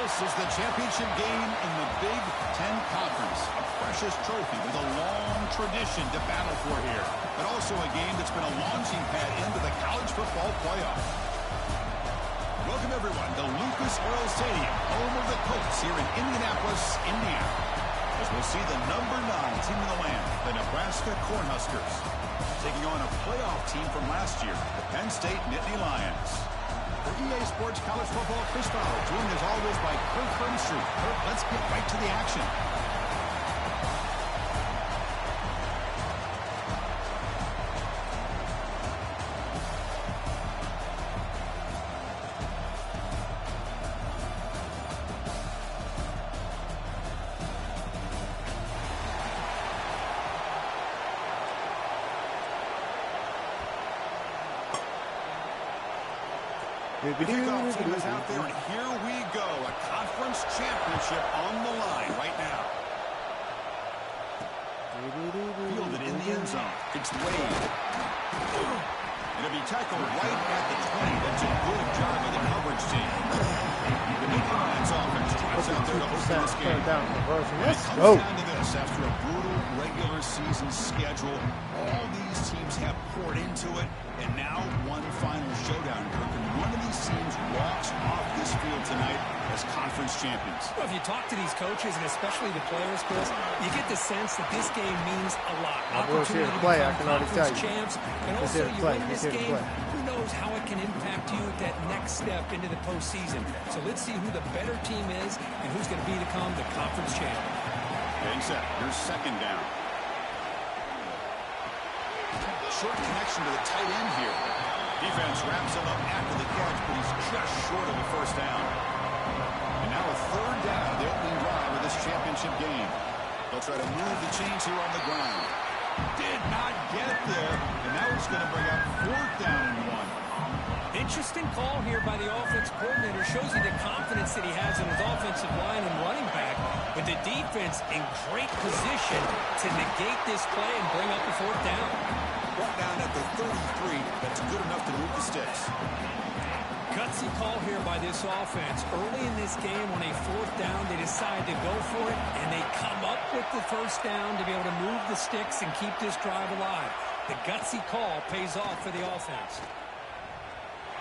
This is the championship game in the Big Ten Conference. A precious trophy with a long tradition to battle for here. But also a game that's been a launching pad into the college football playoff. Welcome, everyone, to Lucas Oil Stadium, home of the Colts here in Indianapolis, Indiana. As we'll see the number 9 team in the land, the Nebraska Cornhuskers, taking on a playoff team from last year, the Penn State Nittany Lions. For EA Sports College Football, Chris Fowler, joined as always by Kirk Hermstreet. Kirk, let's get right to the action. The kickoff team is out there, and here we go. A conference championship on the line right now. Fielded in the end zone. It's Wade. It'll be tackled right at the 20. That's a good job of the coverage team. The Nittany Lions offense drives out there to open this game. It comes down to this. After a brutal regular season schedule, all these teams have poured into it, and now one final showdown. One of these teams walks off this field tonight as conference champions. Well, if you talk to these coaches, and especially the players, Chris, you get the sense that this game means a lot. Opportunity to play, I become can already tell conference you. champs, and also you win this game, who knows how it can impact you that next step into the postseason. So let's see who the better team is and who's going to become the conference champ. Getting set. Here's second down. Short connection to the tight end here. Defense wraps him up after the catch, but he's just short of the first down. And now a third down, the opening drive of this championship game. They'll try to move the chains here on the ground. Did not get there, and now it's going to bring up fourth down and 1. Interesting call here by the offense coordinator. Shows you the confidence that he has in his offensive line and running back. But the defense in great position to negate this play and bring up a fourth down. Brought down at the 33. That's good enough to move the sticks. Gutsy call here by this offense. Early in this game on a fourth down, they decide to go for it, and they come up with the first down to be able to move the sticks and keep this drive alive. The gutsy call pays off for the offense.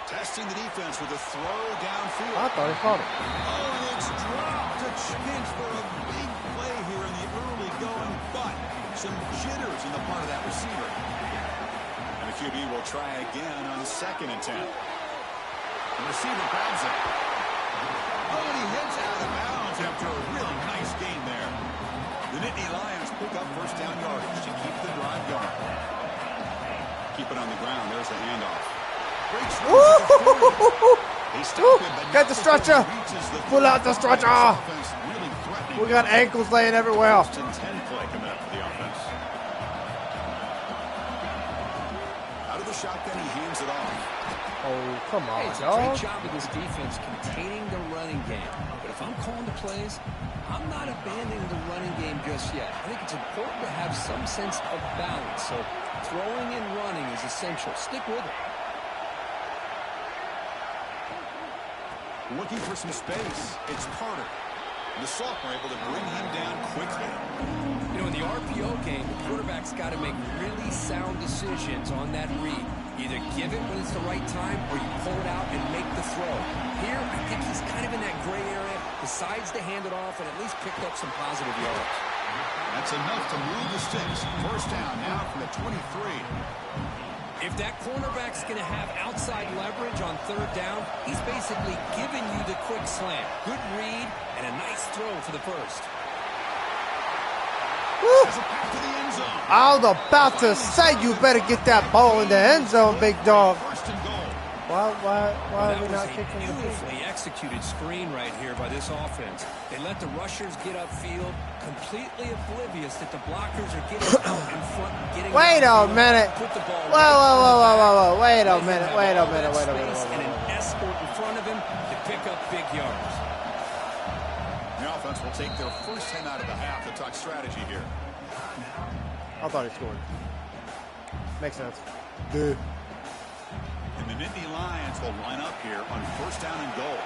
Testing the defense with a throw downfield. I thought he caught it. Oh, and it's dropped. A chance for a big play here in the early going, but some jitters in the part of that receiver. And the QB will try again on second and 10. The receiver grabs it. Oh, and he heads out of bounds after a really nice gain there. The Nittany Lions pick up first down yardage to keep the drive going. Keep it on the ground. There's the handoff. Get the stretcher. Pull out the stretcher. We got ankles laying everywhere. First and 10 play coming up for the offense. Out of the shotgun, he hands it off. Oh, come on, it's a great job of this defense containing the running game. But if I'm calling the plays, I'm not abandoning the running game just yet. I think it's important to have some sense of balance. So throwing and running is essential. Stick with it. Looking for some space. It's Carter. The sophomore able to bring him down quickly. You know, in the RPO game, the quarterback's got to make really sound decisions on that read. Either give it when it's the right time or you pull it out and make the throw. Here, I think he's kind of in that gray area, decides to hand it off and at least picked up some positive yards. That's enough to move the sticks. First down now from the 23. If that cornerback's going to have outside leverage on third down, he's basically giving you the quick slant. Good read and a nice throw for the first. I was about to say you better get that ball in the end zone, big dog. Why are we not kicking the beautifully executed screen right here by this offense. They let the rushers get upfield, completely oblivious that the blockers are getting out in front and getting Wait a minute. Whoa. Wait a minute. And an escort in front of him to pick up big yards. The offense will take their first 10 out of the half to talk strategy here. I thought he scored. Makes sense. And the Nittany Lions will line up here on first down and goal.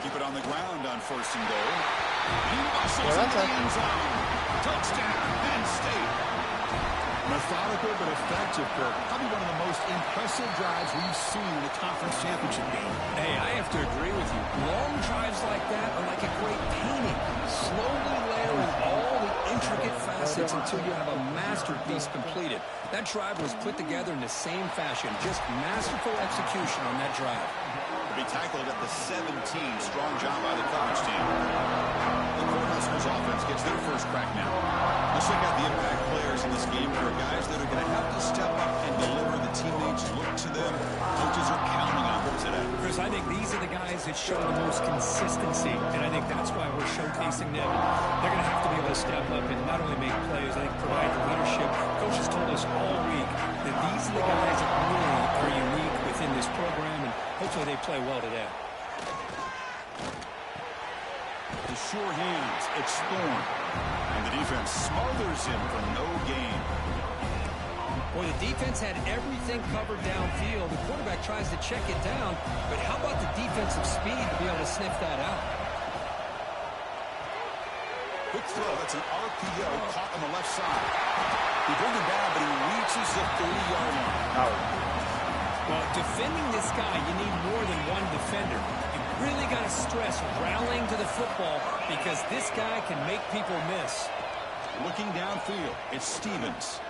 Keep it on the ground on 1st and goal. He muscles into the end zone. Touchdown, Penn State. Methodical but effective, Kirk. Probably one of the most impressive drives we've seen in a conference championship game. Hey, I have to agree with you. Long drives like that are like a great painting. Slowly layering all the intricate facets until you have a masterpiece completed. That drive was put together in the same fashion. Just masterful execution on that drive. To be tackled at the 17. Strong job by the coverage team. The Cornhuskers offense gets their first crack now. Let's look at the impact players in this game. There are guys that are going to have to step up and deliver. The teammates look to them. Coaches are counting on them today. Chris, I think these are the guys that show the most consistency, and I think that's why we're showcasing them. They're going to have to be able to step up and not only make plays, I think provide the leadership. Coaches told us all week that these are the guys that really are unique within this program, and hopefully they play well today. The sure hands, it's Thorne. And the defense smothers him for no gain. Boy, the defense had everything covered downfield. The quarterback tries to check it down, but how about the defensive speed to be able to sniff that out? Quick throw, that's an RPO caught on the left side. He brings him down, but he reaches the 30-yard line. Well, defending this guy, you need more than one defender. You really got to stress rallying to the football because this guy can make people miss. Looking downfield, it's Stevens.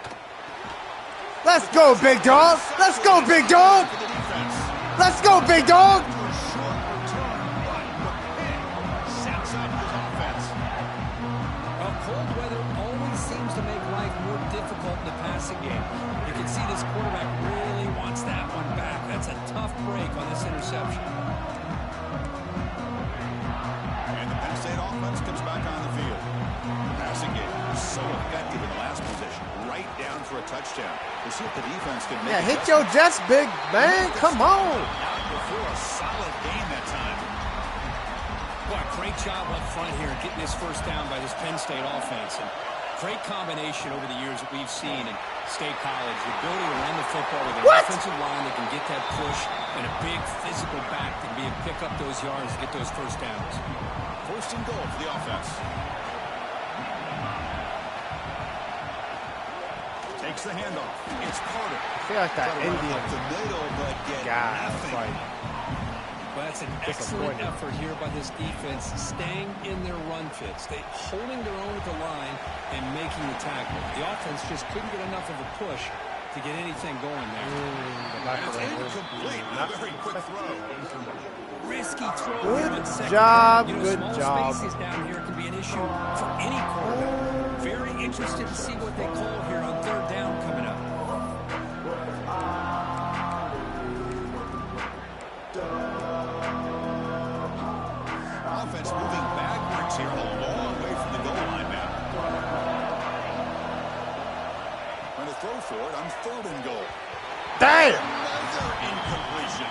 Let's go, big dog. Let's go, big dog. Let's go, big dog. Well, cold weather always seems to make life more difficult in the passing game. You can see this quarterback really wants that one back. That's a tough break on this interception. And the Penn State offense comes back on the field. The passing game was so effective in the last possession. Right down for a touchdown. We'll see if the defense can make it. Hit your jets, big man. Come on. Before a solid game that time. Boy, great job up front here getting this first down by this Penn State offense. And great combination over the years that we've seen in State College. The ability to run the football with an offensive line that can get that push and a big physical back that can be able to pick up those yards and get those first downs. 1st and goal for the offense. Takes the handoff. It's Carter. I feel like that Indian the middle, but get nothing. Well, that's an excellent effort here by this defense, staying in their run fits. They holding their own at the line and making the tackle. The offense just couldn't get enough of a push to get anything going there. It's incomplete. A very quick throw. Risky throw. Good job. Good job. Small spaces down here can be an issue for any quarterback. Very interested to see what they call here on 3rd down coming up. Offense moving backwards here, a long way from the goal line now. Trying to throw for it on 3rd and goal. Damn! Another incompletion.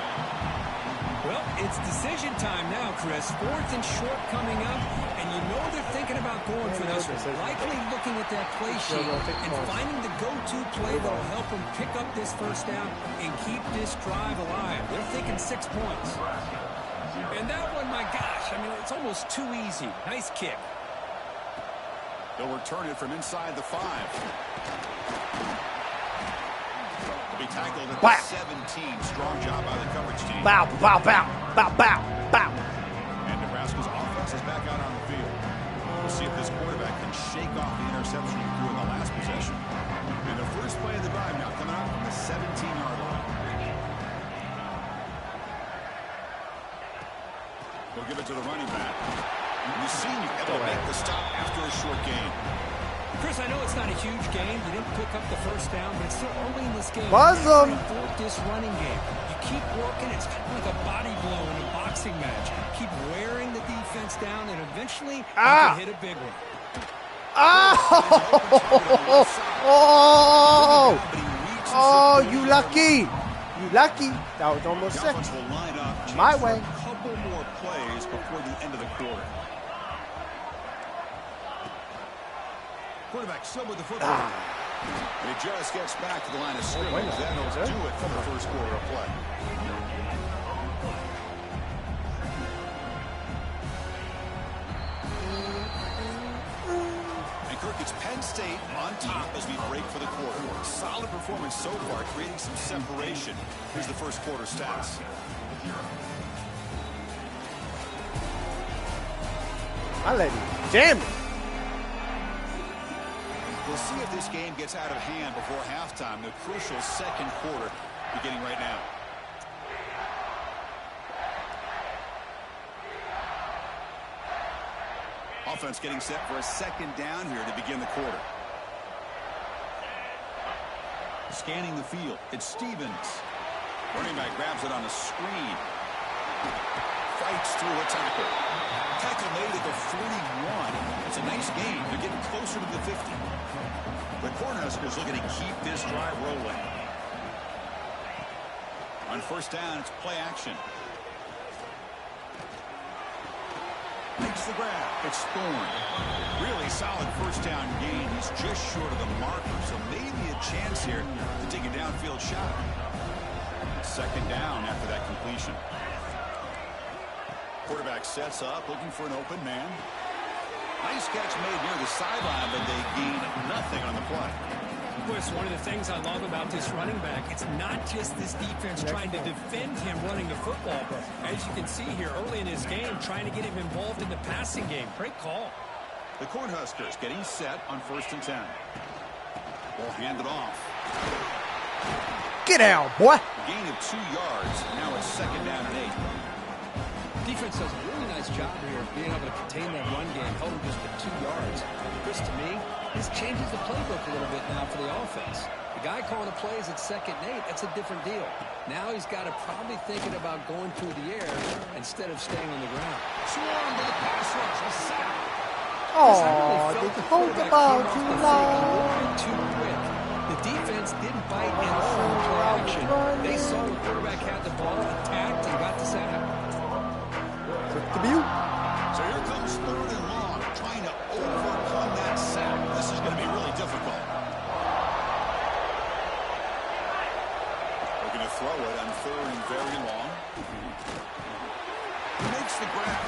Well, it's decision time now, Chris. 4th and short coming up, and you know they're thinking about going for this one. Likely looking at that play sheet and finding the go-to play that will help them pick up this first down and keep this drive alive. They're thinking 6 points. And that one, my gosh, I mean, it's almost too easy. Nice kick. They'll return it from inside the 5. To be tackled at the 17. Strong job by the coverage team. Bow, bow, bow, bow, bow, bow. And Nebraska's offense is back out on the field. We'll see if this quarterback can shake off the interception he threw in the last possession. And the first play of the drive now coming out from the 17-yard line. They'll give it to the running back. You've seen you able to make the stop after a short game. Chris, I know it's not a huge game. You didn't pick up the first down, but it's still early in this game. Buzz them. This running game. You keep working. It's kind of like a body blow in a boxing match. Keep wearing the defense down, and eventually you can hit a big one. Oh, you lucky. You lucky. That was almost sick. My way. A couple more plays before the end of the quarter. Quarterback still with the football. And he just gets back to the line of scrimmage. That'll do it for the first quarter of play. Kirk, it's Penn State on top as we break for the quarter. Solid performance so far, creating some separation. Here's the first quarter stats. My lady, jam it. We'll see if this game gets out of hand before halftime. The crucial second quarter beginning right now. Offense getting set for a second down here to begin the quarter. Scanning the field. It's Stevens. Running back grabs it on the screen. Fights through a tackle. Tackle made at the 41. It's a nice game. They're getting closer to the 50. The Cornhuskers looking to keep this drive rolling. On first down, it's play action. Makes the grab. It's Thorne. Really solid first down gain. He's just short of the marker, so maybe a chance here to take a downfield shot. Second down after that completion. Quarterback sets up, looking for an open man. Nice catch made near the sideline, but they gain nothing on the play. Chris, one of the things I love about this running back, it's not just this defense trying to defend him running the football, but as you can see here early in his game, trying to get him involved in the passing game. Great call. The Cornhuskers getting set on 1st and 10. Ball handed off. Get down, boy. Gain of 2 yards. Now it's second down and 8. Defense does a really nice job here of being able to contain that run game, held him just at 2 yards. Chris, to me, this changes the playbook a little bit now for the offense. The guy calling the plays at 2nd and 8, that's a different deal. Now he's got to probably thinking about going through the air instead of staying on the ground. Swarm to the pass rush. A sack. Oh, did you hold the ball too long? Too quick. The defense didn't bite in full play action. They saw the quarterback had the ball, attacked, and got the sack. Took the view. So here comes 3rd and long, trying to overcome that sack. This is going to be really difficult. They're going to throw it on 3rd and very long. He makes the grab.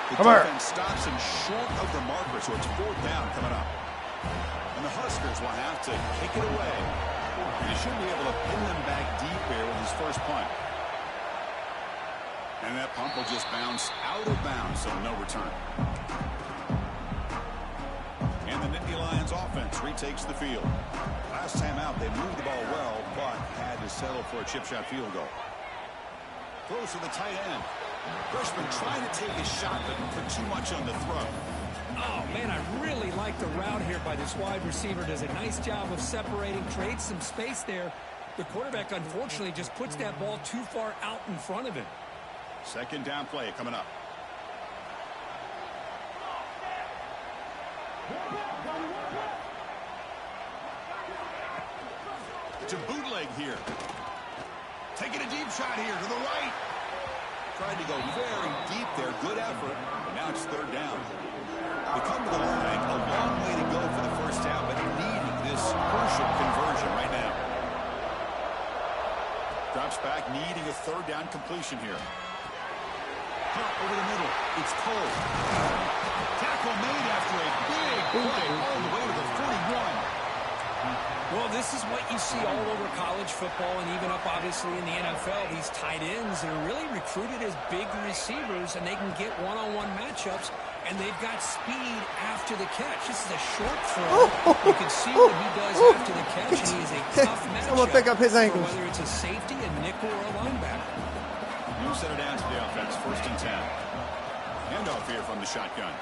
The defense stops him short of the marker, so it's 4th down coming up. And the Huskers will have to kick it away. And he should be able to pin them back deep here with his first punt. And that pump will just bounce out of bounds, so no return. And the Nittany Lions offense retakes the field. Last time out, they moved the ball well, but had to settle for a chip shot field goal. Throws to the tight end. Freshman trying to take a shot, but put too much on the throw. Oh, man, I really like the route here by this wide receiver. Does a nice job of separating, creates some space there. The quarterback, unfortunately, just puts that ball too far out in front of him. Second down play coming up. To bootleg here. Taking a deep shot here to the right. Tried to go very deep there. Good effort. But now it's 3rd down. They come to the line. A long way to go for the first down, but needing this crucial conversion right now. Drops back, needing a 3rd down completion here. Over the middle. It's Cole. Tackle made after a big play all the way to the 41. Well, this is what you see all over college football and even up, obviously, in the NFL. These tight ends are really recruited as big receivers, and they can get one-on-one matchups, and they've got speed after the catch. This is a short throw. You can see what he does after the catch, and he is a tough matchup. Someone pick up his ankles. Whether it's a safety, a nickel, or a linebacker. New set of downs for the offense. 1st and 10. Handoff here from the shotgun.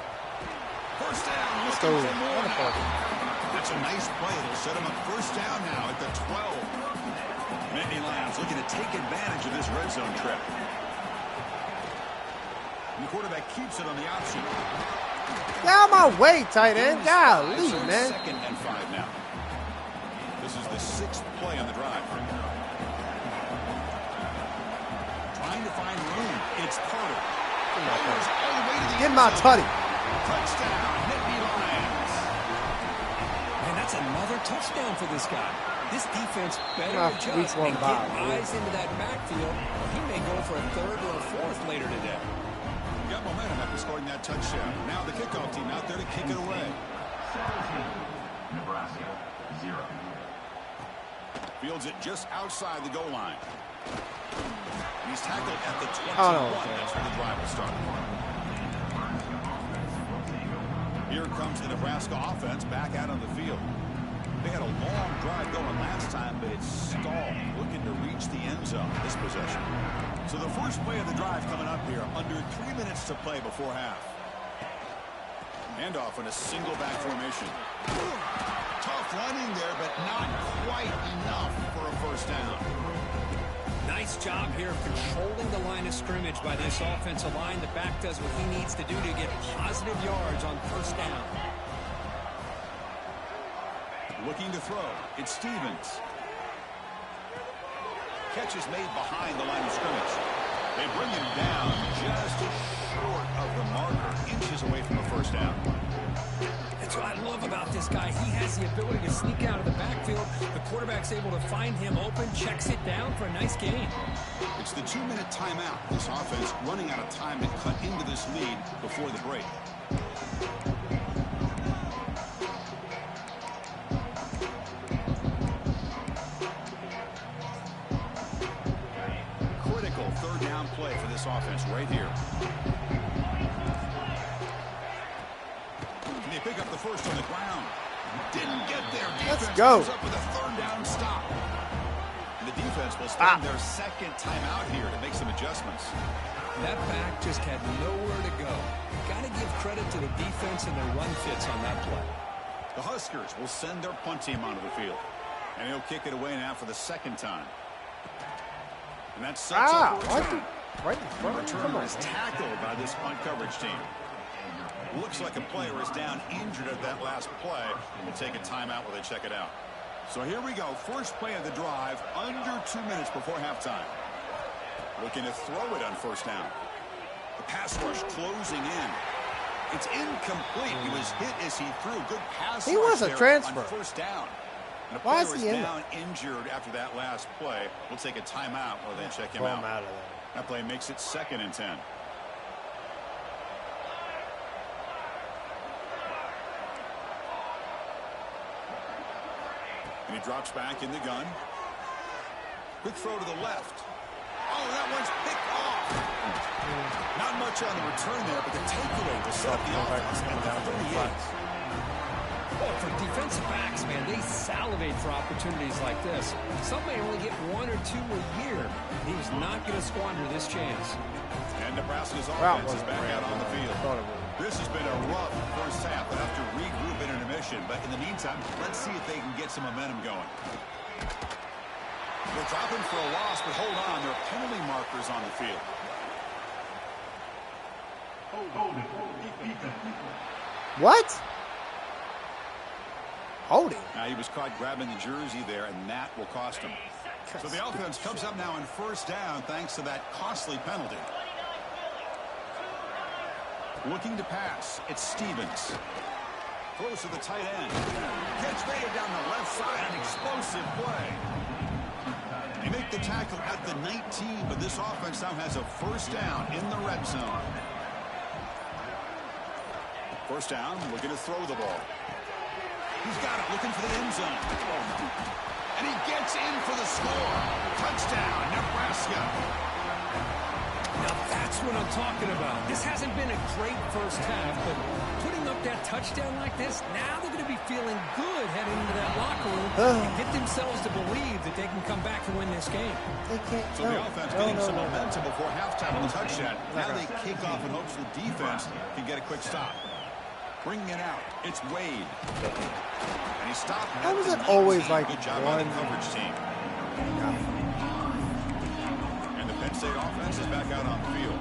First down. Let's go. That's a nice play. It'll set him up 1st down now at the 12. Nittany Lions looking to take advantage of this red zone trip. And the quarterback keeps it on the option. Get out of my way, tight end. Golly, man. 2nd and 5 now. This is the 6th play on the drive. Trying to find room. It's Carter. Get my tutty. Touchdown, Nittany Lions. And that's another touchdown for this guy. This defense better adjust and get eyes into that backfield. He may go for a 3rd or a 4th later today. Got momentum after scoring that touchdown. Now the kickoff team out there to kick it away. Nebraska, 0. Fields it just outside the goal line. He's tackled at the 21. That's where the drive will start. Here comes the Nebraska offense back out on the field. They had a long drive going last time, but it's stalled, looking to reach the end zone this possession. So the first play of the drive coming up here, under 3 minutes to play before half. Handoff in a single back formation. Tough running there, but not quite enough for a first down. Nice job here of controlling the line of scrimmage by this offensive line. The back does what he needs to do to get positive yards on first down. Looking to throw. It's Stevens. Catch is made behind the line of scrimmage. They bring him down just short of the marker, inches away from a first down. That's what I love about this guy. He has the ability to sneak out of the backfield. The quarterback's able to find him open, checks it down for a nice gain. It's the 2-minute timeout. This offense running out of time to cut into this lead before the break. Critical third down play for this offense right here. Pick up the first on the ground. Didn't get there. Let's go. Up with a third down stop. And the defense will spend their second timeout here to make some adjustments. That back just had nowhere to go. Got to give credit to the defense and their run fits on that play. The Huskers will send their punt team onto the field. And he'll kick it away now for the second time. And that sets up a return. Right in front. Returner is tackled by this punt coverage team. Looks like a player is down injured at that last play. We'll take a timeout while they check it out. So here we go. First play of the drive, under 2 minutes before halftime. Looking to throw it on first down. The pass rush closing in. It's incomplete. He was hit as he threw. Good pass rush. He was a transfer. On first down. And the Why player is he down injured after that last play. We'll take a timeout while they check him out. Out of there. That play makes it 2nd and 10. And he drops back in the gun. Quick throw to the left. Oh, that one's picked off. Not much on the return there, but the takeaway will set up the offense at the 38. Oh, for defensive backs, man, they salivate for opportunities like this. Some may only get 1 or 2 a year. He's not going to squander this chance. And Nebraska's offense is back out on the field. This has been a rough first half. They'll have to regroup in intermission. But in the meantime, let's see if they can get some momentum going. They're dropping for a loss, but hold on. There are penalty markers on the field. What? Holding. Now he was caught grabbing the jersey there, and that will cost him. So the offense comes up now on first down thanks to that costly penalty. Looking to pass. It's Stevens. Throws to the tight end. Catch made down the left side. An explosive play. They make the tackle at the 19, but this offense now has a first down in the red zone. First down, looking to throw the ball. He's got it, looking for the end zone. And he gets in for the score. Touchdown, Nebraska. Now that's what I'm talking about. This hasn't been a great first half, but putting up that touchdown like this, now they're going to be feeling good heading into that locker room and get themselves to believe that they can come back and win this game. They can't. So the offense getting some momentum before halftime on the touchdown. Now they kick off in hopes the defense can get a quick stop. Bringing it out, it's Wade. And he stopped. How was it always like good job by the coverage team? And the Penn State offense is back out on the field.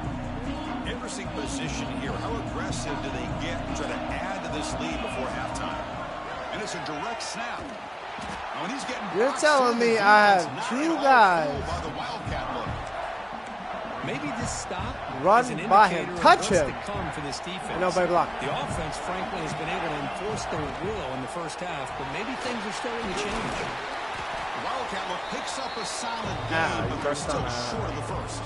Interesting position here. How aggressive do they get and try to add to this lead before halftime? And it's a direct snap. When he's getting You're telling me I have 2 guys. By the Wildcat look. Maybe this stop Run is an by him. indicator Touch of him. what's to come for this defense. Nobody blocked. The offense, frankly, has been able to enforce their will in the first half, but maybe things are starting to change. The Wildcat look picks up a solid game, but they're still short of the first.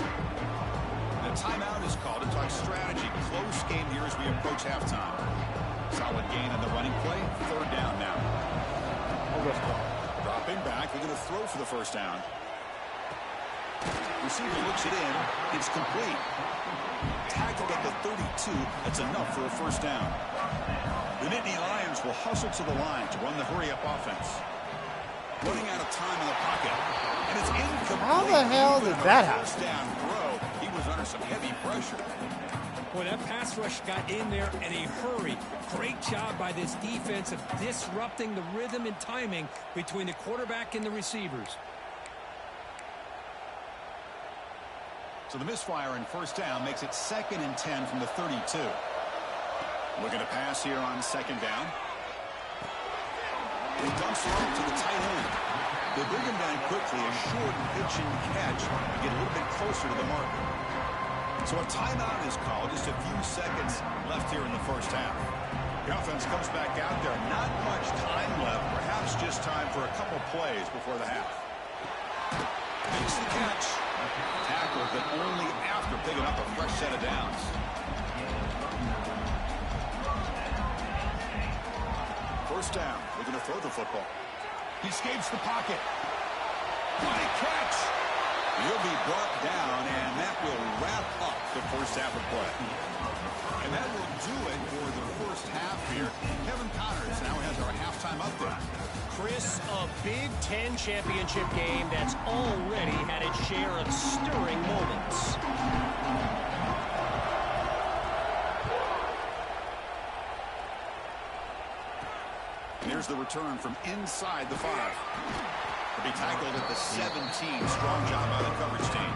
And a timeout is called to talk strategy. Close game here as we approach halftime. Solid gain on the running play. Third down now. Dropping back. They're going to throw for the first down. Receiver looks it in. It's complete. Tackled at the 32. That's enough for a first down. The Nittany Lions will hustle to the line to run the hurry-up offense. Running out of time in the pocket. And it's incomplete. How the hell did that happen? First down throw. He was under some heavy pressure. Well, that pass rush got in there in a hurry. Great job by this defense of disrupting the rhythm and timing between the quarterback and the receivers. So the misfire in first down makes it 2nd and 10 from the 32. Looking to pass here on second down. He dumps it off to the tight end. They bring him down quickly, a short pitch and catch, to get a little bit closer to the marker. So a timeout is called. Just a few seconds left here in the first half. The offense comes back out there. Not much time left. Perhaps just time for a couple plays before the half. Makes the catch. Tackled, but only after picking up a fresh set of downs. First down. We're going to throw the football. He escapes the pocket. What a catch! He'll be brought down, and that will wrap up the first half of play. And that will do it for the first half here. Kevin Connors now has our halftime update. Chris, a Big Ten championship game that's already had its share of stirring moments. And here's the return from inside the 5. To be tackled at the 17. Strong job by the coverage team.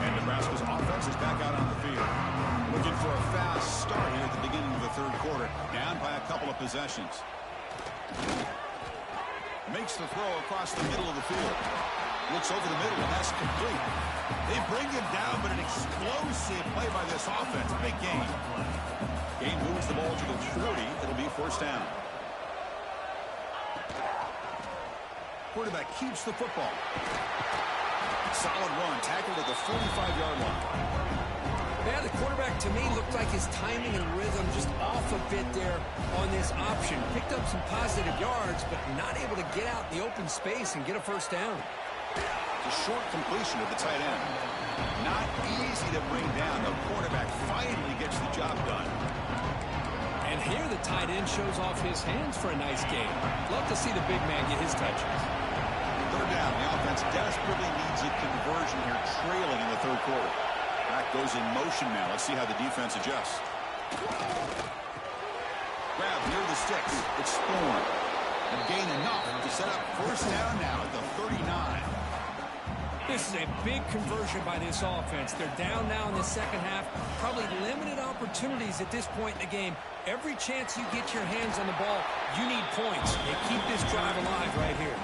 And Nebraska's offense is back out on the field. Looking for a fast start here at the beginning of the third quarter. Down by a couple of possessions. Makes the throw across the middle of the field. Looks over the middle, and that's complete. They bring him down, but an explosive play by this offense. Big gain. Gain moves the ball to the 40. It'll be first down. Quarterback keeps the football. Solid run, tackled at the 45-yard line. Yeah, the quarterback, to me, looked like his timing and rhythm just off a bit there on this option. Picked up some positive yards, but not able to get out in the open space and get a first down. The short completion of the tight end. Not easy to bring down. The quarterback finally gets the job done. And here the tight end shows off his hands for a nice game. Love to see the big man get his touches. Third down. The offense desperately needs a conversion here, trailing in the third quarter. Back goes in motion now. Let's see how the defense adjusts. Grab near the sticks. It's Thorne. And gain enough to set up first down now at the 39. This is a big conversion by this offense. They're down now in the second half. Probably limited opportunities at this point in the game. Every chance you get your hands on the ball, you need points. They keep this drive alive right here.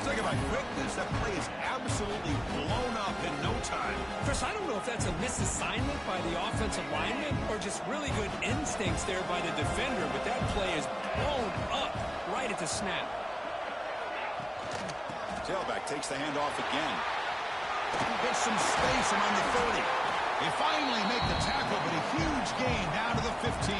Talk about quickness. That play is absolutely blown up in no time. Chris, I don't know if that's a misassignment by the offensive lineman or just really good instincts there by the defender, but that play is blown up right at the snap. Tailback takes the handoff again. Gets some space around the 30. They finally make the tackle, but a huge gain down to the 15.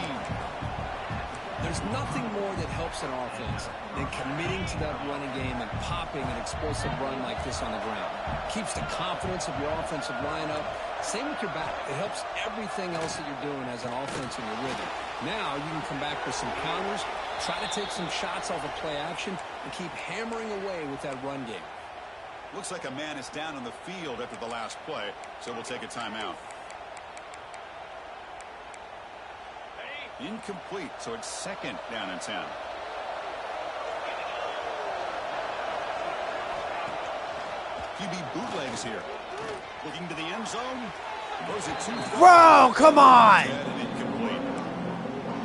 There's nothing more that helps an offense than committing to that running game and popping an explosive run like this on the ground. Keeps the confidence of your offensive line up. Same with your back. It helps everything else that you're doing as an offense in your rhythm. Now you can come back with some counters, try to take some shots off of play action, and keep hammering away with that run game. Looks like a man is down on the field after the last play, so we'll take a timeout. Incomplete, so it's second down and 10. QB bootlegs here. Looking to the end zone. Throws it too far. Whoa, come on! Incomplete.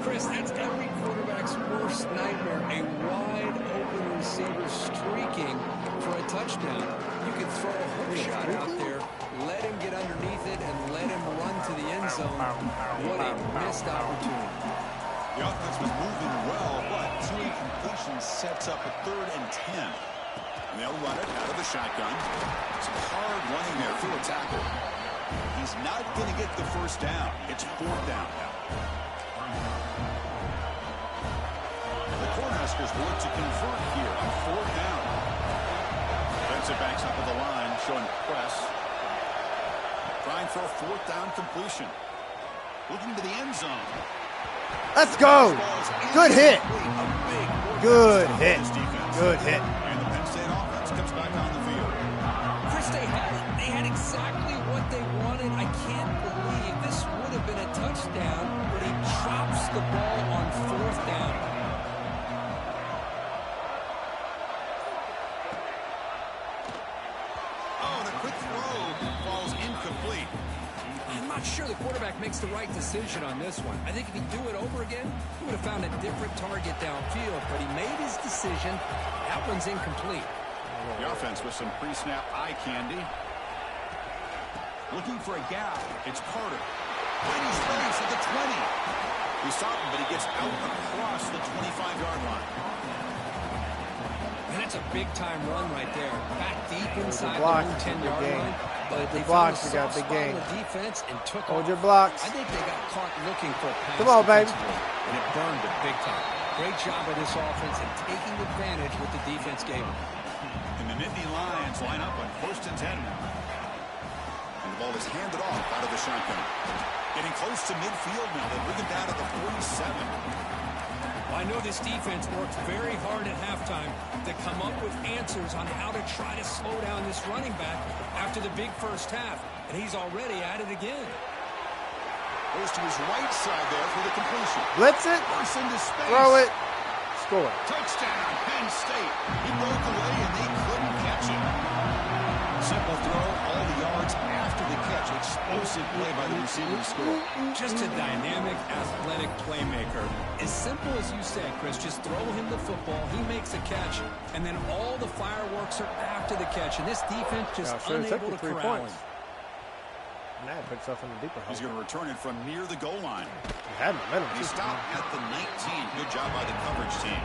Chris, that's every quarterback's worst nightmare. A wide-open receiver streaking for a touchdown. You could throw a hook shot out there, let him get underneath it, and let him run to the end zone. What a missed opportunity. The offense was moving well, but two incompletions sets up a 3rd and 10. And they'll run it out of the shotgun. Some hard running there through a tackle. He's not going to get the first down. It's 4th down now. The Cornhuskers work to convert here on 4th down. Defensive backs up at the line, showing press. Trying for a 4th down completion. Looking to the end zone. Let's go. Good hit. Good hit. Good hit. And the Penn State offense comes back on the field. Chris, they had exactly what they wanted. I can't believe this would have been a touchdown, but he drops the ball on 4th down. Oh, the quick throw falls incomplete. I'm not sure the quarterback makes the right decision on this one. I think if he'd do it over again, he would have found a different target downfield, but he made his decision. That one's incomplete. The offense with some pre-snap eye candy. Looking for a gap. It's Carter. Right his face at the 20. We stop him, but he gets out across the 25-yard line. And it's a big-time run right there. Back deep inside block, the 10-yard line. But they blocks, found you a got soft big spot game. on the defense and took Hold off. your blocks. I think they got caught looking for a pass. Come on, baby. defensively, and it burned it big time. Great job by this offense and taking advantage what the defense gave them. And the Nittany Lions line up on 1st and 10 now. And the ball is handed off out of the shotgun. Getting close to midfield now. They bring it down at the 47. I know this defense worked very hard at halftime to come up with answers on how to try to slow down this running back after the big first half. And he's already at it again. Goes to his right side there for the completion. Blitz it. Bursts into space. Throw it. Score. Touchdown, Penn State. He broke away and they couldn't catch him. Simple throw, all the yards after the catch. Explosive play by the receiver to score. Just a dynamic, athletic playmaker. As simple as you said, Chris, just throw him the football, he makes a catch, and then all the fireworks are after the catch. And this defense just unable to corral him. Now he puts himself in the deeper hole. He's going to return it from near the goal line. He had momentum. He stopped at the 19. Good job by the coverage team.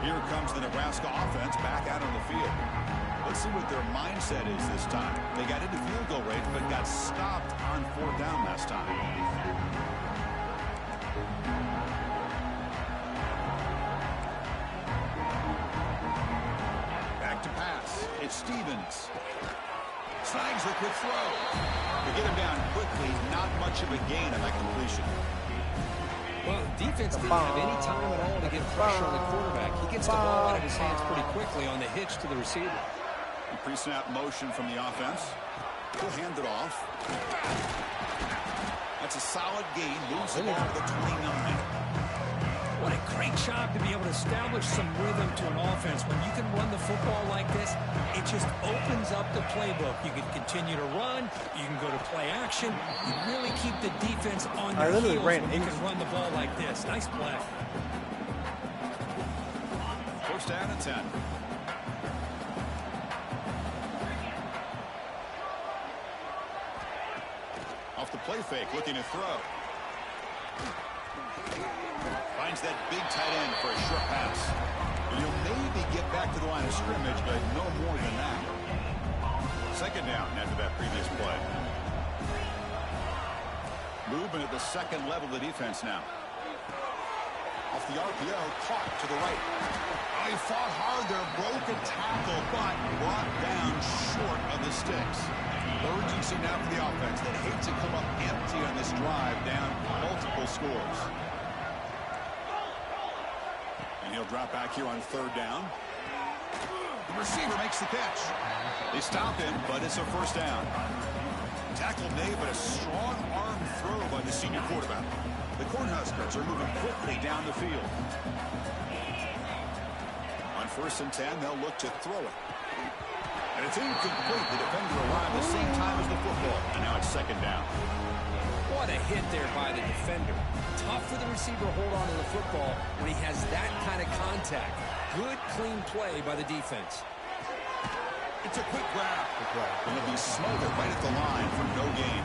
Here comes the Nebraska offense back out on the field. Let's see what their mindset is this time. They got into field goal range, but got stopped on 4th down last time. Back to pass. It's Stevens. Snags a quick throw. They get him down quickly. Not much of a gain on that completion. Well, defense didn't have any time at all to get pressure on the quarterback. He gets the ball out of his hands pretty quickly on the hitch to the receiver. Pre-snap motion from the offense. He'll hand it off. That's a solid gain. Moves the ball to the 29. What a great job to be able to establish some rhythm to an offense. When you can run the football like this, it just opens up the playbook. You can continue to run. You can go to play action. You really keep the defense on their heels when you can run the ball like this. Nice play. 1st down and 10. Off the play fake, looking to throw. Finds that big tight end for a short pass. He'll maybe get back to the line of scrimmage, but no more than that. 2nd down after that previous play. Movement at the 2nd level of the defense now. Off the RPO, caught to the right. Oh, he fought hard there, broke a tackle, but brought down short of the sticks. Urgency now for the offense that hates to come up empty on this drive, down multiple scores. And he'll drop back here on 3rd down. The receiver makes the catch. They stop him, but it's a 1st down. Tackle made, but a strong arm throw by the senior quarterback. The Cornhuskers are moving quickly down the field. On 1st and 10, they'll look to throw it. And it's incomplete. The defender arrived the same time as the football. And now it's 2nd down. What a hit there by the defender. Tough for the receiver to hold on to the football when he has that kind of contact. Good, clean play by the defense. It's a quick grab. And it'll be smothered right at the line for no gain.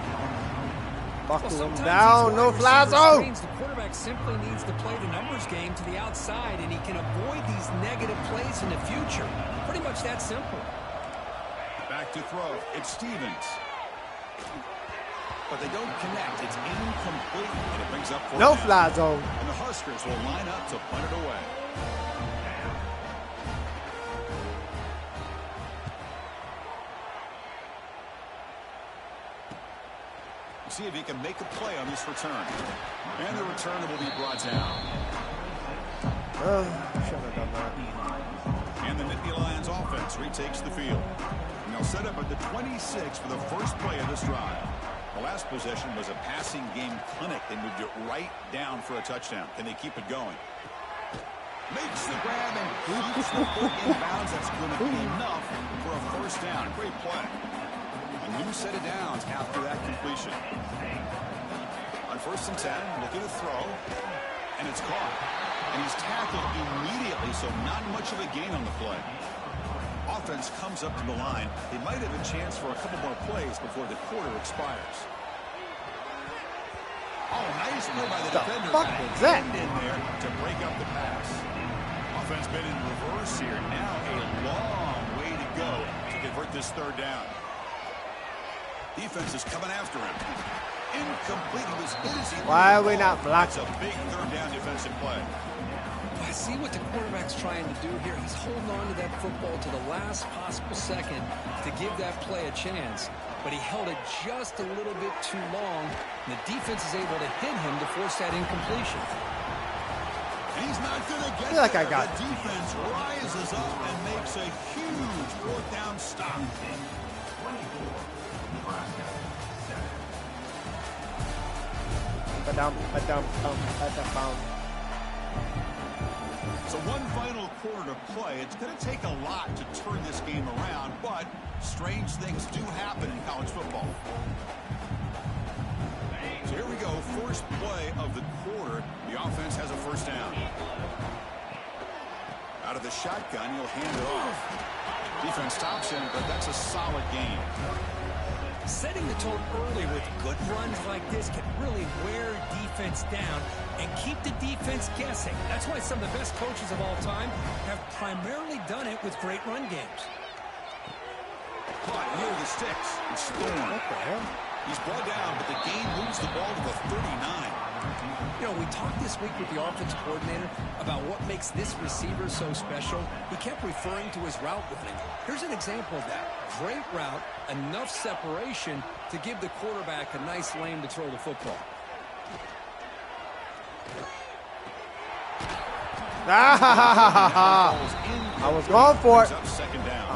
Buckle him down. No fly zone. The quarterback simply needs to play the numbers game to the outside, and he can avoid these negative plays in the future. Pretty much that simple. Back to throw. It's Stevens. but they don't connect. It's incomplete, and it brings up fourth No down. fly zone. And the Huskers will line up to punt it away. See if he can make a play on this return. And the return will be brought down. Should have done that. And the Nittany Lions offense retakes the field. And they'll set up at the 26 for the first play of this drive. The last possession was a passing game clinic. They moved it right down for a touchdown. Can they keep it going? Makes the grab and keeps the foot in bounds. That's going to be enough for a first down. Great play. A new set of downs after that completion. On 1st and 10, looking to throw, and it's caught. And he's tackled immediately, so not much of a gain on the play. Offense comes up to the line. They might have a chance for a couple more plays before the quarter expires. Oh, nice play by the defender. What the fuck was that? In there to break up the pass. Offense been in reverse here. Now a long way to go to convert this third down. Defense is coming after him. Incomplete. He was hit as he Why are we not blocking? It's a big third down defensive play. I see what the quarterback's trying to do here. He's holding on to that football to the last possible second to give that play a chance. But he held it just a little bit too long. And the defense is able to hit him to force that incompletion. And he's not going to get I feel like I there. got The defense rises up and makes a huge fourth down stop. So one final quarter to play. It's going to take a lot to turn this game around, but strange things do happen in college football. So here we go. First play of the quarter. The offense has a first down. Out of the shotgun, he'll hand it off. Defense stops him, but that's a solid gain. Setting the tone early with good runs like this can really wear defense down and keep the defense guessing. That's why some of the best coaches of all time have primarily done it with great run games. Caught near the sticks. It's Thorne. What the hell? He's brought down, but the game moves the ball to the 39. You know, we talked this week with the offense coordinator about what makes this receiver so special. He kept referring to his route running. Here's an example of that. Great route, enough separation to give the quarterback a nice lane to throw the football. I was going for it. Second down.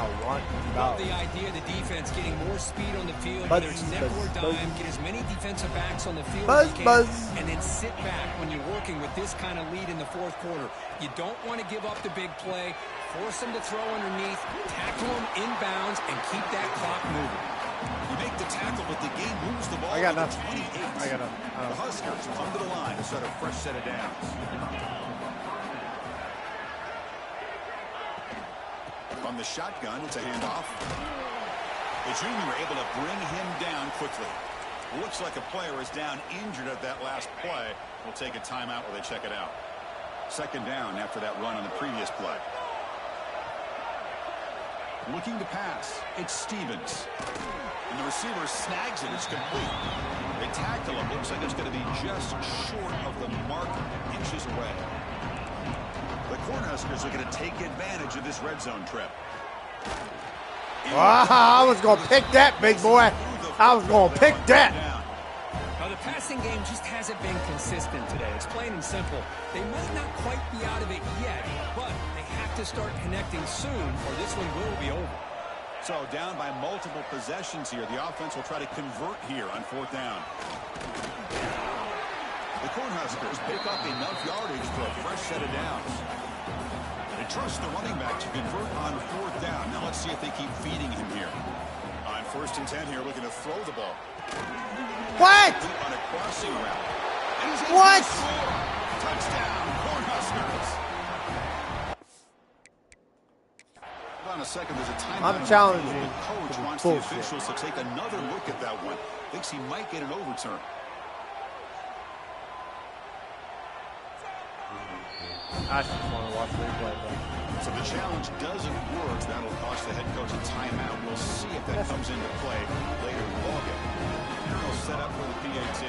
Love the idea of the defense getting more speed on the field, whether it's nickel or dime, get as many defensive backs on the field as you can, and then sit back when you're working with this kind of lead in the fourth quarter. You don't want to give up the big play, force them to throw underneath, tackle them inbounds, and keep that clock moving. You make the tackle, but the game moves the ball I got to nothing. 28. I got nothing. The Huskers come to the line to set a fresh set of downs. From the shotgun, it's a handoff. The junior able to bring him down quickly. Looks like a player is down injured at that last play. We'll take a timeout while they check it out. Second down after that run on the previous play. Looking to pass. It's Stevens. And the receiver snags it. It's complete. They tackle him. Looks like it's going to be just short of the marker, inches away. The Cornhuskers are going to take advantage of this red zone trip. Wow, I was going to pick that, big boy. I was going to pick that. Now, the passing game just hasn't been consistent today. It's plain and simple. They might not quite be out of it yet, but they have to start connecting soon or this one will be over. So down by multiple possessions here. The offense will try to convert here on fourth down. The Cornhuskers pick up enough yardage for a fresh set of downs. They trust the running back to convert on fourth down. Now let's see if they keep feeding him here. On 1st and 10 here, looking to throw the ball. What? On a crossing route. And he's able What? to score. Touchdown, Cornhuskers. Hold on a second. There's a timeout. I'm challenging. The coach wants the officials to take another look at that one. Thinks he might get an overturn. I just want to watch the replay, bro. So the challenge doesn't work. That'll cost the head coach a timeout. We'll see if that comes into play later in the ballgame. They'll set up for the PAT.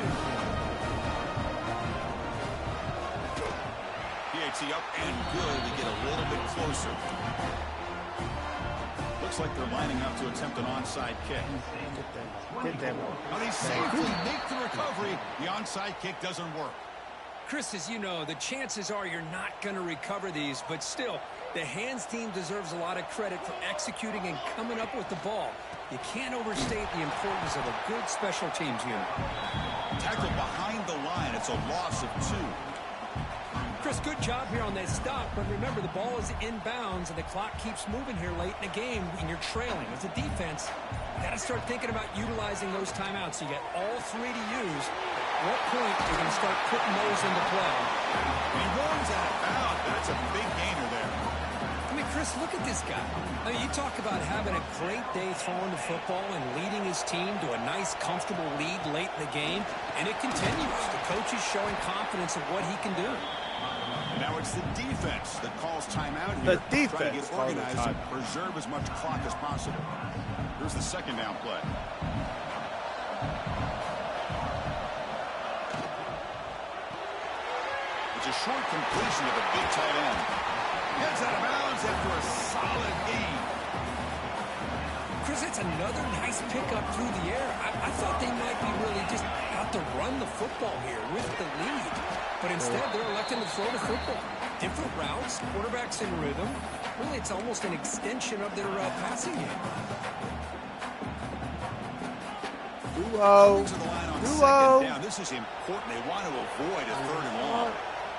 PAT up and good. We get a little bit closer. Looks like they're lining up to attempt an onside kick. Get them. Now they safely make the recovery. The onside kick doesn't work. Chris, as you know, the chances are you're not going to recover these, but still, the hands team deserves a lot of credit for executing and coming up with the ball. You can't overstate the importance of a good special teams unit. Tackle behind the line. It's a loss of 2. Chris, good job here on that stop, but remember, the ball is inbounds, and the clock keeps moving here late in the game, and you're trailing. As a defense, you got to start thinking about utilizing those timeouts. You get all 3 to use. At what point you're going to start putting those into play? He runs out of bounds. That's a big gainer there. I mean, Chris, look at this guy. I mean, you talk about having a great day throwing the football and leading his team to a nice, comfortable lead late in the game, and it continues. The coach is showing confidence in what he can do. Now it's the defense that calls timeout here. The defense trying to get organized and preserve as much clock as possible. Here's the second down play. It's a short completion of a big tight end. Gets out of bounds after a solid gain. Chris, it's another nice pickup through the air. I thought they might be really just out to run the football here with the lead. But instead, they're electing to throw the football. Different routes, quarterbacks in rhythm. Really, it's almost an extension of their passing game. Duo. To the line on Duo. second down. This is important. They want to avoid a 3rd and long.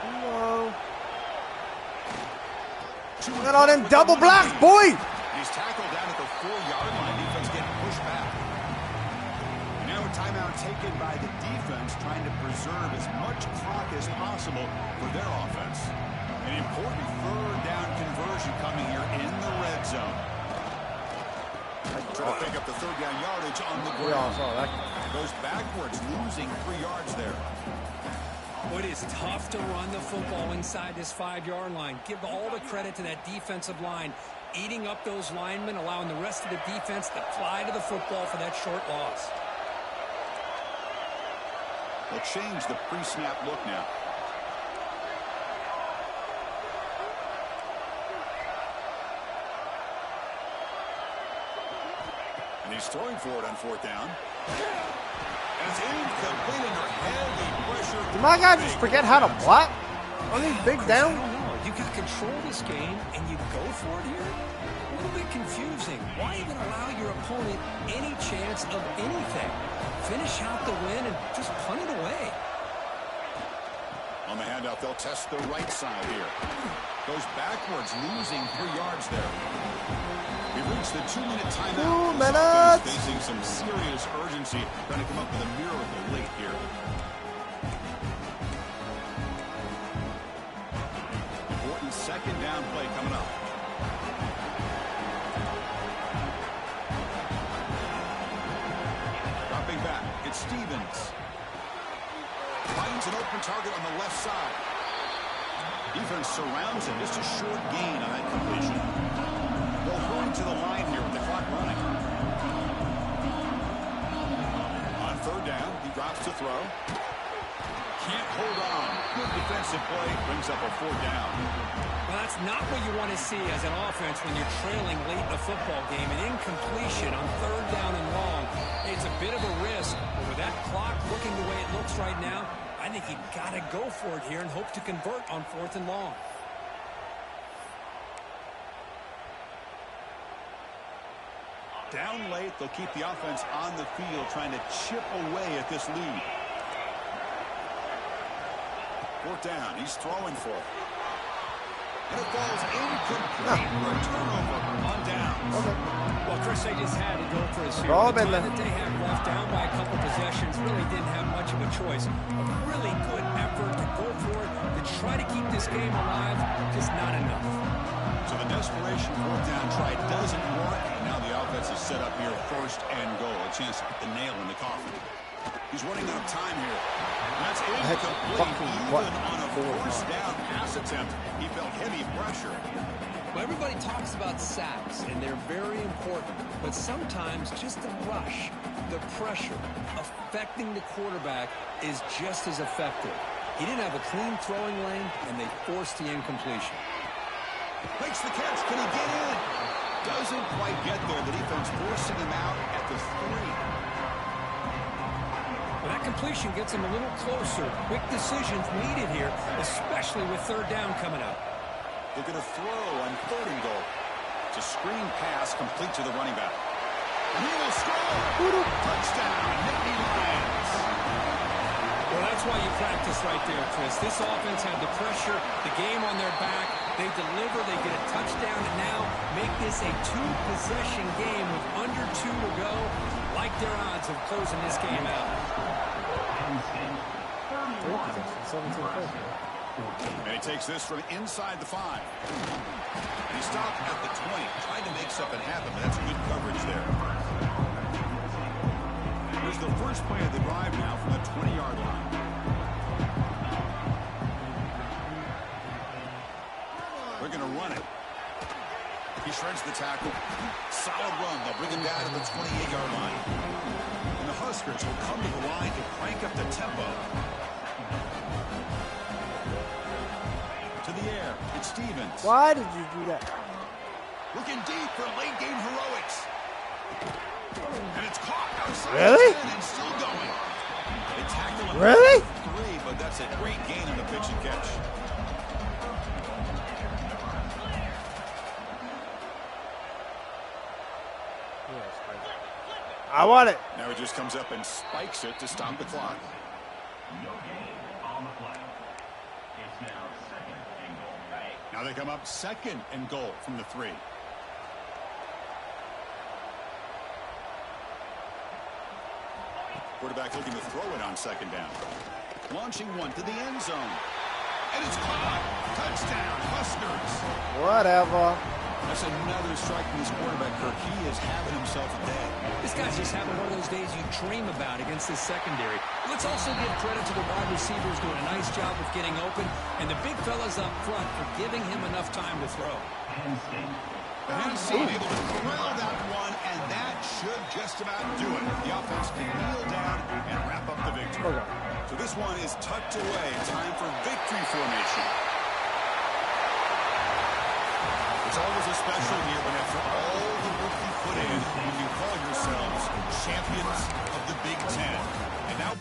Duo. Get on him, double blocks, boy. He's tackled down at the 4-yard line. Defense getting pushed back. Now a timeout taken by the defense, trying to preserve as much clock as possible for their offense. An important 3rd down conversion coming here in the red zone. Trying to pick up the 3rd down yardage on the ground. We all saw that. Goes backwards, losing 3 yards there. Well, it is tough to run the football inside this 5-yard line. Give all the credit to that defensive line, eating up those linemen, allowing the rest of the defense to fly to the football for that short loss. They'll change the pre-snap look now. And he's throwing for it on 4th down. And it's incomplete under heavy pressure. Did my guy just forget how to block on these big downs? I don't know. You can control this game, and you go for it here? A little bit confusing. Why even allow your opponent any chance of anything? Finish out the win and just punt it away. On the handoff, they'll test the right side here. Goes backwards, losing 3 yards there. We've reached the 2-minute timeout. 2 minutes. Facing some serious urgency, trying to come up with a miracle late here. Important 2nd down play coming up. Dropping back, it's Stevens. Finds an open target on the left side. Defense surrounds him. Just a short gain on that completion. They'll hurry to the line here with the clock running. On 3rd down, he drops to throw. Can't hold on. Good defensive play. Brings up a 4th down. Well, that's not what you want to see as an offense when you're trailing late in a football game. An incompletion on 3rd down and long. It's a bit of a risk, but with that clock looking the way it looks right now, I think you got to go for it here and hope to convert on 4th and long. Down late, they'll keep the offense on the field, trying to chip away at this lead. 4th down, he's throwing for it. And it falls incomplete for a turnover on downs. Okay. Well, Chris, they just had to go for it. Ball The time been that they had left, down by a couple possessions, really didn't have much of a choice. A really good effort to go for it, to try to keep this game alive, just not enough. So the desperation 4th down try doesn't work. Now the offense is set up here, 1st and goal. A chance to put the nail in the coffin. He's running out of time here. That's incomplete. Even on a 4th down pass attempt, he felt heavy pressure. Well, everybody talks about sacks, and they're very important. But sometimes just the rush, the pressure, affecting the quarterback is just as effective. He didn't have a clean throwing lane, and they forced the incompletion. Makes the catch. Can he get in? Doesn't quite get there. The defense forcing him out at the 3. Well, that completion gets him a little closer. Quick decisions needed here, especially with third down coming up. They're going to throw on 3rd and goal. It's a screen pass complete to the running back. And he will score. Touchdown, Nittany Lions. Well, that's why you practice right there, Chris. This offense had the pressure, the game on their back. They deliver, they get a touchdown, and now make this a 2-possession game with under 2 to go. Like their odds of closing this game out. And he takes this from inside the 5. And he stopped at the 20, trying to make something happen, but that's good coverage there. Here's the first play of the drive now from the 20-yard line. They're going to run it. He shreds the tackle. Solid run. They'll bring him down to the 28-yard line. And the Huskers will come to the line to crank up the tempo. To the air. It's Stevens. Why did you do that? Looking deep for late-game heroics. And it's caught outside Really? the 10 and still going. They tackle him Really? at 3, but that's a great gain on the pitch and catch. I want it. Now he just comes up and spikes it to stop the clock. Now they come up 2nd and goal from the 3. Quarterback looking to throw it on 2nd down. Launching one to the end zone. And it's caught. Touchdown, Huskers. Whatever. That's another strike from this quarterback, Kirk. He is having himself a day. This guy's just having one of those days you dream about against this secondary. Let's also give credit to the wide receivers doing a nice job of getting open, and the big fellas up front for giving him enough time to throw. Penn able to corral that one, and that should just about do it. The offense can kneel down and wrap up the victory. So this one is tucked away. Time for victory formation. It's always a special year when after all the work you put in, you can call yourselves champions of the Big Ten. And now...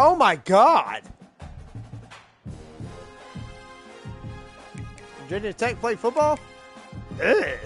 Oh my God! Virginia Tech play football? Ugh.